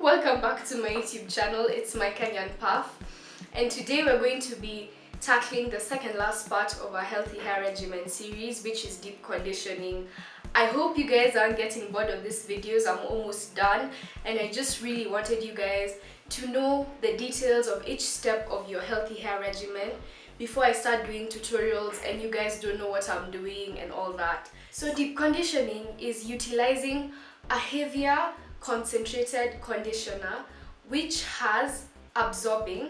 Welcome back to my YouTube channel. It's my Kenyan Path, and today we're going to be tackling the second last part of our healthy hair regimen series, which is deep conditioning. I hope you guys aren't getting bored of these videos. I'm almost done, and I just really wanted you guys to know the details of each step of your healthy hair regimen before I start doing tutorials and you guys don't know what I'm doing and all that. So deep conditioning is utilizing a heavier concentrated conditioner which has absorbing,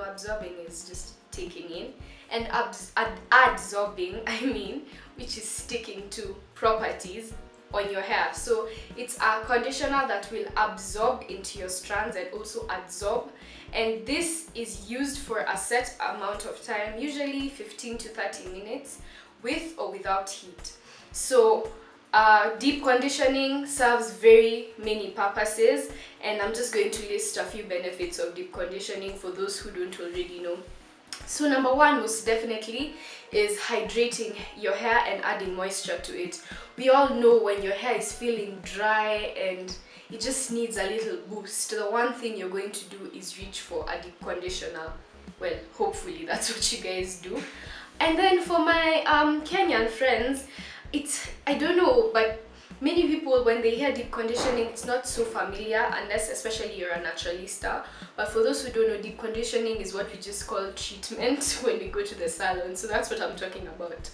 absorbing is just taking in, and adsorbing, which is sticking to properties on your hair. So it's a conditioner that will absorb into your strands and also adsorb, and this is used for a set amount of time, usually 15 to 30 minutes, with or without heat. So deep conditioning serves very many purposes, and I'm just going to list a few benefits of deep conditioning for those who don't already know. So number one, most definitely, is hydrating your hair and adding moisture to it. We all know when your hair is feeling dry and it just needs a little boost, the one thing you're going to do is reach for a deep conditioner. Well, hopefully that's what you guys do. And then for my Kenyan friends, I don't know, but many people, when they hear deep conditioning, it's not so familiar, unless especially you're a naturalista. But for those who don't know, deep conditioning is what we just call treatment when we go to the salon. So that's what I'm talking about.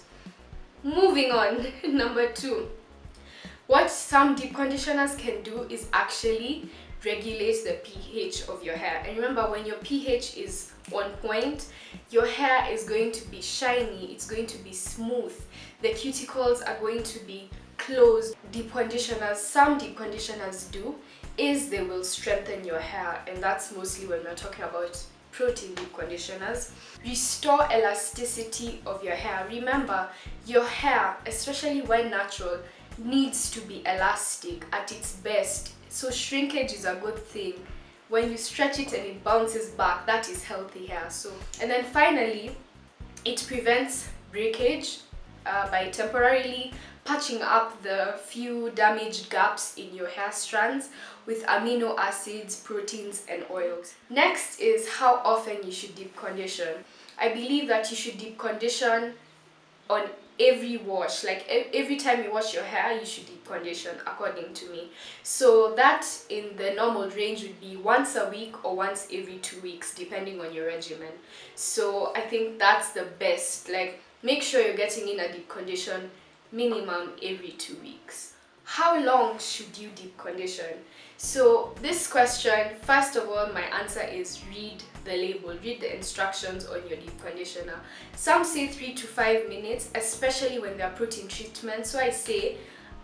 Moving on, number two. What some deep conditioners can do is actually regulate the pH of your hair. And remember, when your pH is on point, your hair is going to be shiny, it's going to be smooth, the cuticles are going to be closed. Some deep conditioners do is they will strengthen your hair, and that's mostly when we're talking about protein deep conditioners. Restore elasticity of your hair. Remember, your hair, especially when natural, needs to be elastic at its best. So shrinkage is a good thing. When you stretch it and it bounces back, that is healthy hair. And then finally, it prevents breakage by temporarily patching up the few damaged gaps in your hair strands with amino acids, proteins, and oils. Next is how often you should deep condition. I believe that you should deep condition on every wash. Like every time you wash your hair, you should deep condition, according to me. So that in the normal range would be once a week or once every 2 weeks, depending on your regimen. So I think that's the best. Like, make sure you're getting in a deep condition minimum every 2 weeks. How long should you deep condition? So this question, first of all, my answer is read the label, read the instructions on your deep conditioner. Some say 3 to 5 minutes, especially when they're protein treatments. So I say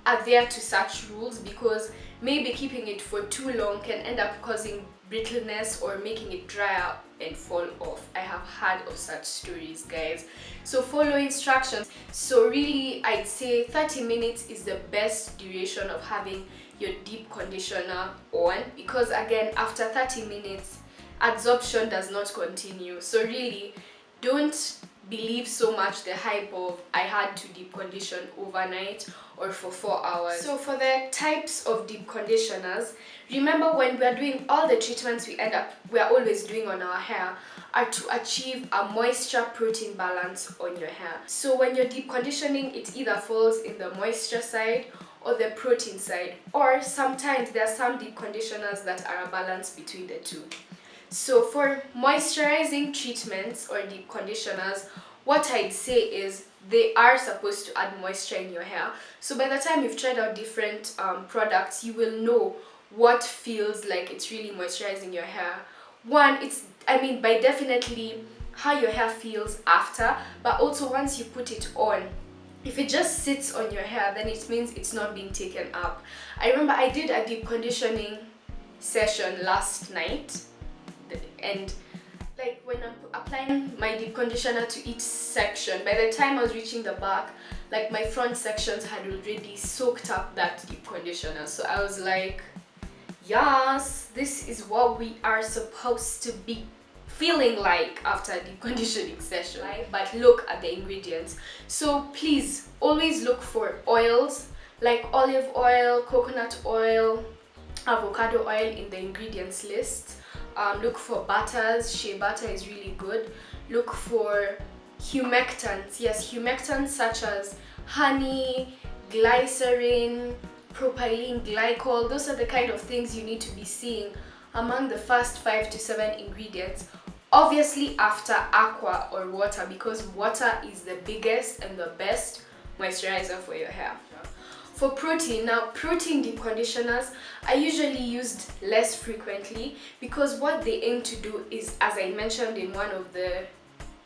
adhere to such rules, because maybe keeping it for too long can end up causing brittleness or making it dry up and fall off. I have heard of such stories, guys. So follow instructions. So really, I'd say 30 minutes is the best duration of having your deep conditioner on, because again, after 30 minutes, adsorption does not continue. So really, don't believe so much the hype of I had to deep condition overnight or for 4 hours. So for the types of deep conditioners, remember, when we're doing all the treatments we're always doing on our hair are to achieve a moisture protein balance on your hair. So when you're deep conditioning, it either falls in the moisture side or the protein side, or sometimes there are some deep conditioners that are a balance between the two. So for moisturizing treatments or deep conditioners, what I'd say is they are supposed to add moisture in your hair. So by the time you've tried out different products, you will know what feels like it's really moisturizing your hair. One, by definitely how your hair feels after, but also once you put it on. If it just sits on your hair, then it means it's not being taken up. I remember I did a deep conditioning session last night, and like when I'm applying my deep conditioner to each section, by the time I was reaching the back, like my front sections had already soaked up that deep conditioner. So I was like, yes, this is what we are supposed to be feeling like after a deep conditioning session. But look at the ingredients. So please always look for oils like olive oil, coconut oil, avocado oil in the ingredients list. Look for butters. Shea butter is really good. Look for humectants. Yes, humectants such as honey, glycerin, propylene glycol. Those are the kind of things you need to be seeing among the first 5 to 7 ingredients. Obviously after aqua or water, because water is the biggest and the best moisturizer for your hair. For protein, now protein deep conditioners I usually used less frequently, because what they aim to do is, as I mentioned in one of the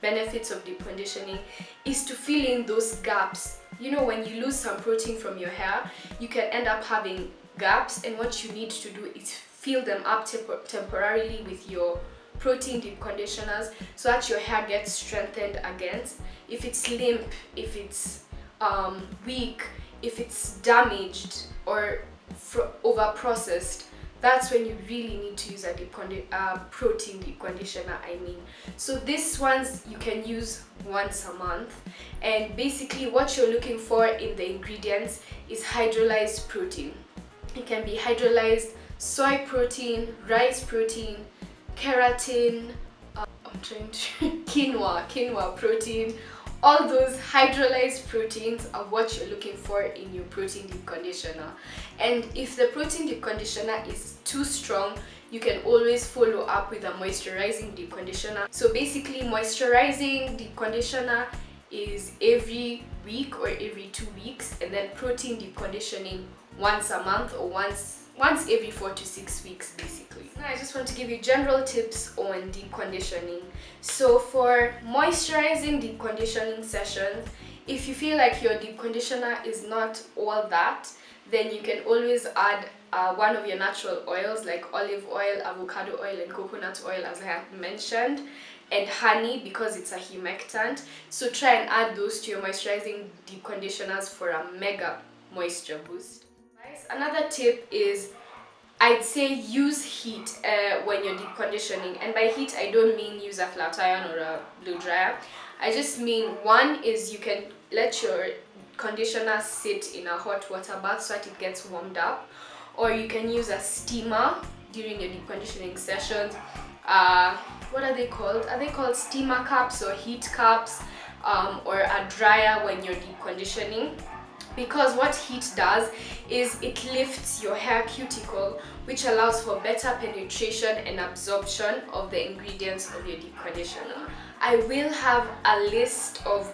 benefits of deep conditioning, is to fill in those gaps. You know, when you lose some protein from your hair, you can end up having gaps, and what you need to do is fill them up temporarily with your protein deep conditioners so that your hair gets strengthened again. If it's limp, if it's weak, if it's damaged or over processed, that's when you really need to use a protein deep conditioner, I mean. So these ones you can use once a month, and basically what you're looking for in the ingredients is hydrolyzed protein. It can be hydrolyzed soy protein, rice protein, keratin, quinoa protein. All those hydrolyzed proteins are what you're looking for in your protein deep conditioner. And if the protein deep conditioner is too strong, you can always follow up with a moisturizing deep conditioner. So basically, moisturizing deep conditioner is every week or every 2 weeks, and then protein deep conditioning once a month or once every 4 to 6 weeks basically. Now I just want to give you general tips on deep conditioning. So for moisturizing deep conditioning sessions, if you feel like your deep conditioner is not all that, then you can always add one of your natural oils like olive oil, avocado oil, and coconut oil, as I have mentioned, and honey, because it's a humectant. So try and add those to your moisturizing deep conditioners for a mega moisture boost. Another tip is, I'd say use heat when you're deep conditioning, and by heat I don't mean use a flat iron or a blow dryer. I just mean, one is you can let your conditioner sit in a hot water bath so that it gets warmed up, or you can use a steamer during your deep conditioning sessions. What are they called? Are they called steamer cups or heat cups, or a dryer when you're deep conditioning? Because what heat does is it lifts your hair cuticle, which allows for better penetration and absorption of the ingredients of your deep conditioner. I will have a list of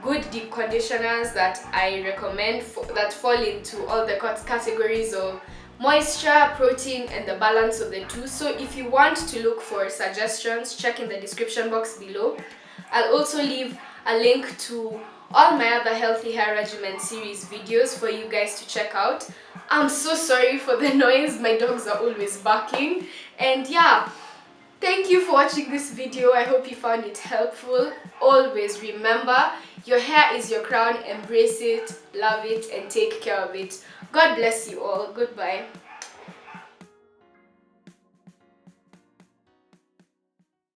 good deep conditioners that I recommend that fall into all the categories of moisture, protein, and the balance of the two. So if you want to look for suggestions, check in the description box below. I'll also leave a link to all my other healthy hair regimen series videos for you guys to check out. I'm so sorry for the noise, my dogs are always barking. And yeah, thank you for watching this video. I hope you found it helpful. Always remember, your hair is your crown. Embrace it, love it, and take care of it. God bless you all. Goodbye.